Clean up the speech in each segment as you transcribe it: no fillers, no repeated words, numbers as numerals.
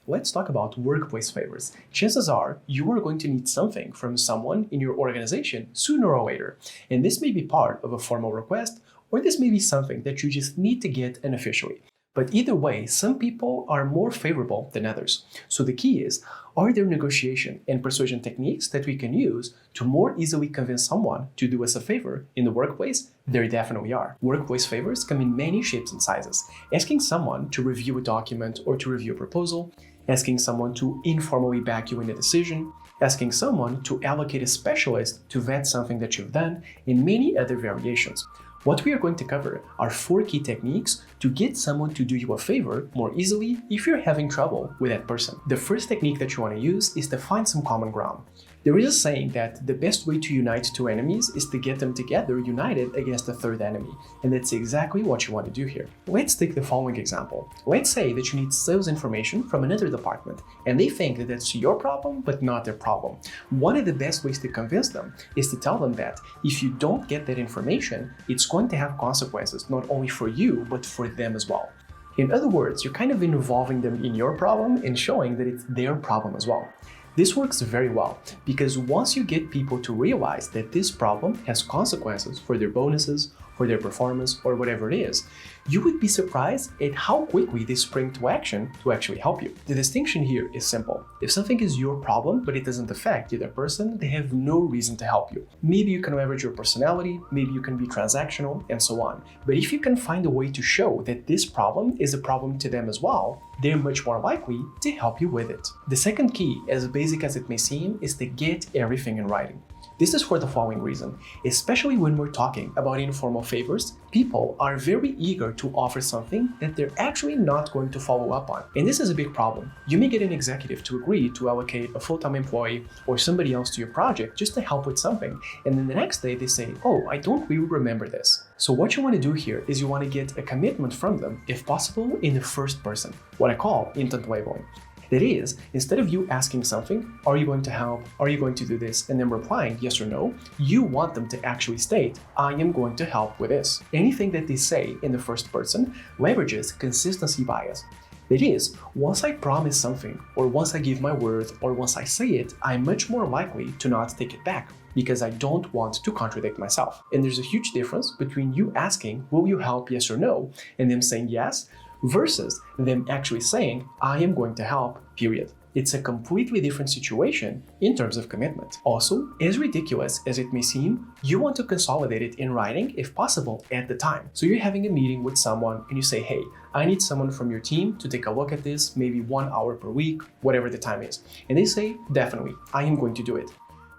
let's talk about workplace favors. Chances are you are going to need something from someone in your organization sooner or later, and this may be part of a formal request, or this may be something that you just need to get unofficially. But either way, some people are more favorable than others. So the key is, are there negotiation and persuasion techniques that we can use to more easily convince someone to do us a favor in the workplace? There definitely are. Workplace favors come in many shapes and sizes. Asking someone to review a document or to review a proposal, asking someone to informally back you in a decision, asking someone to allocate a specialist to vet something that you've done, and many other variations. What we are going to cover are 4 key techniques to get someone to do you a favor more easily if you're having trouble with that person. The first technique that you want to use is to find some common ground. There is a saying that the best way to unite 2 enemies is to get them together united against a third enemy, and that's exactly what you want to do here. Let's take the following example. Let's say that you need sales information from another department, and they think that that's your problem but not their problem. One of the best ways to convince them is to tell them that if you don't get that information, it's going to have consequences not only for you but for them as well. In other words, you're kind of involving them in your problem and showing that it's their problem as well. This works very well because once you get people to realize that this problem has consequences for their bonuses, for their performance, or whatever it is, you would be surprised at how quickly they spring to action to actually help you. The distinction here is simple. If something is your problem but it doesn't affect the other person, they have no reason to help you. Maybe you can leverage your personality, maybe you can be transactional, and so on. But if you can find a way to show that this problem is a problem to them as well, they're much more likely to help you with it. The second key, as basic as it may seem, is to get everything in writing. This is for the following reason. Especially when we're talking about informal favors, people are very eager to offer something that they're actually not going to follow up on. And this is a big problem. You may get an executive to agree to allocate a full-time employee or somebody else to your project just to help with something, and then the next day they say, oh, I don't really remember this. So what you want to do here is you want to get a commitment from them, if possible, in the first person, what I call intent labeling. That is, instead of you asking something, are you going to help, are you going to do this, and then replying yes or no, you want them to actually state, I am going to help with this. Anything that they say in the first person leverages consistency bias. That is, once I promise something, or once I give my word, or once I say it, I'm much more likely to not take it back, because I don't want to contradict myself. And there's a huge difference between you asking, will you help, yes or no, and them saying yes, versus them actually saying, I am going to help, period. It's a completely different situation in terms of commitment. Also, as ridiculous as it may seem, you want to consolidate it in writing if possible at the time. So you're having a meeting with someone and you say, hey, I need someone from your team to take a look at this, maybe 1 hour per week, whatever the time is. And they say, definitely, I am going to do it.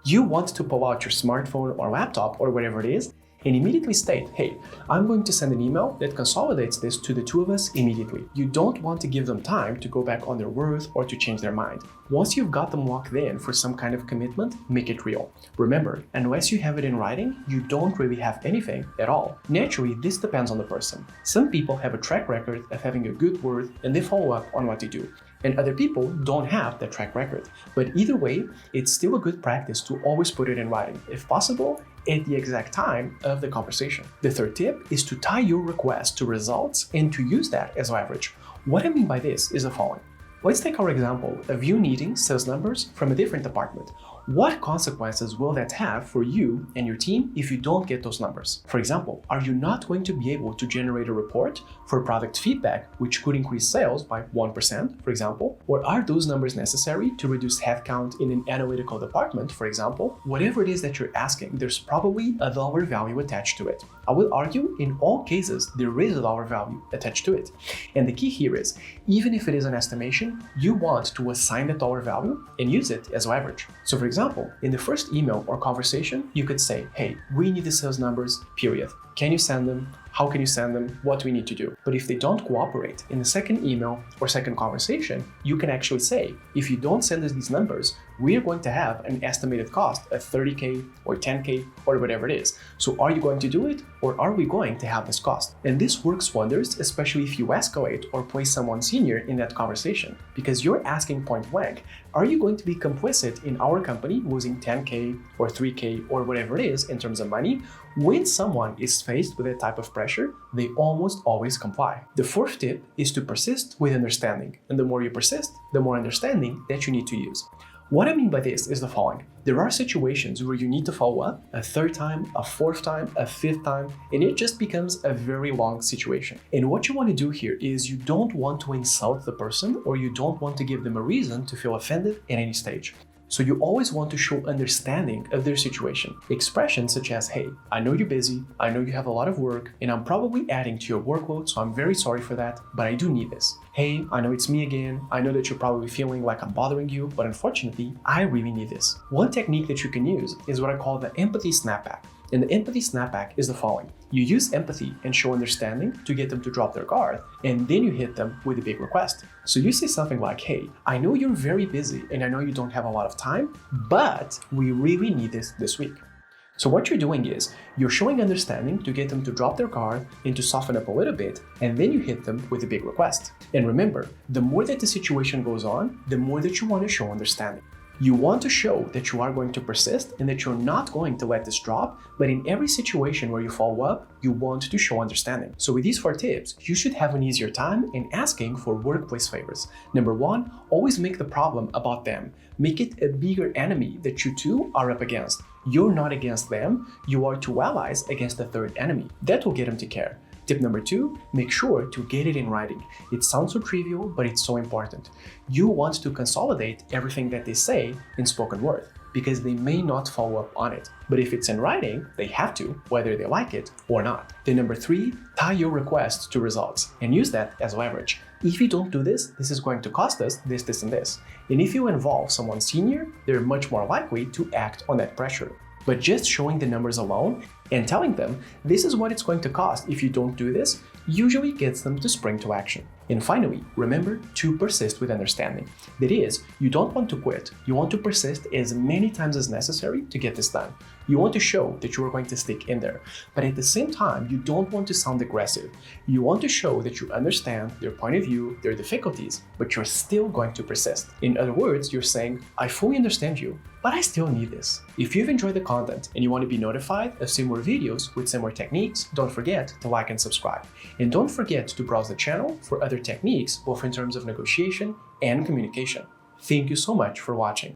You want to pull out your smartphone or laptop or whatever it is and immediately state, hey, I'm going to send an email that consolidates this to the 2 of us immediately. You don't want to give them time to go back on their word or to change their mind. Once you've got them locked in for some kind of commitment, make it real. Remember, unless you have it in writing, you don't really have anything at all. Naturally, this depends on the person. Some people have a track record of having a good word and they follow up on what they do. And other people don't have that track record. But either way, it's still a good practice to always put it in writing, if possible, at the exact time of the conversation. The third tip is to tie your request to results and to use that as leverage. What I mean by this is the following. Let's take our example of you needing sales numbers from a different department. What consequences will that have for you and your team if you don't get those numbers? For example, are you not going to be able to generate a report for product feedback, which could increase sales by 1%, for example? Or are those numbers necessary to reduce headcount in an analytical department, for example? Whatever it is that you're asking, there's probably a dollar value attached to it. I will argue in all cases, there is a dollar value attached to it. And the key here is, even if it is an estimation, you want to assign the dollar value and use it as leverage. So for example, in the first email or conversation, you could say, hey, we need the sales numbers, period. Can you send them? How can you send them? What do we need to do? But if they don't cooperate in the second email or second conversation, you can actually say, if you don't send us these numbers, we are going to have an estimated cost of 30K or 10K or whatever it is. So are you going to do it or are we going to have this cost? And this works wonders, especially if you escalate or place someone senior in that conversation, because you're asking point blank, are you going to be complicit in our company losing 10K or 3K or whatever it is in terms of money when someone is faced with that type of pressure, they almost always comply. The fourth tip is to persist with understanding. And the more you persist, the more understanding that you need to use. What I mean by this is the following. There are situations where you need to follow up a third time, a fourth time, a fifth time, and it just becomes a very long situation. And what you want to do here is you don't want to insult the person, or you don't want to give them a reason to feel offended at any stage. So you always want to show understanding of their situation. Expressions such as, hey, I know you're busy, I know you have a lot of work, and I'm probably adding to your workload, so I'm very sorry for that, but I do need this. Hey, I know it's me again, I know that you're probably feeling like I'm bothering you, but unfortunately, I really need this. One technique that you can use is what I call the empathy snapback. And the empathy snapback is the following. You use empathy and show understanding to get them to drop their guard, and then you hit them with a big request. So you say something like, hey, I know you're very busy and I know you don't have a lot of time, but we really need this week. So what you're doing is you're showing understanding to get them to drop their guard and to soften up a little bit, and then you hit them with a big request. And remember, the more that the situation goes on, the more that you want to show understanding. You want to show that you are going to persist and that you're not going to let this drop, but in every situation where you follow up, you want to show understanding. So with these 4 tips, you should have an easier time in asking for workplace favors. Number 1, always make the problem about them. Make it a bigger enemy that you two are up against. You're not against them, you are 2 allies against a third enemy. That will get them to care. Tip number 2, make sure to get it in writing. It sounds so trivial, but it's so important. You want to consolidate everything that they say in spoken word, because they may not follow up on it. But if it's in writing, they have to, whether they like it or not. Then number 3, tie your request to results and use that as leverage. If you don't do this, this is going to cost us this, this, and this. And if you involve someone senior, they're much more likely to act on that pressure. But just showing the numbers alone and telling them this is what it's going to cost if you don't do this usually gets them to spring to action. And finally, remember to persist with understanding. That is, you don't want to quit. You want to persist as many times as necessary to get this done. You want to show that you are going to stick in there. But at the same time, you don't want to sound aggressive. You want to show that you understand their point of view, their difficulties, but you're still going to persist. In other words, you're saying, I fully understand you, but I still need this. If you've enjoyed the content and you want to be notified of similar videos with similar techniques, don't forget to like and subscribe. And don't forget to browse the channel for other techniques, both in terms of negotiation and communication. Thank you so much for watching.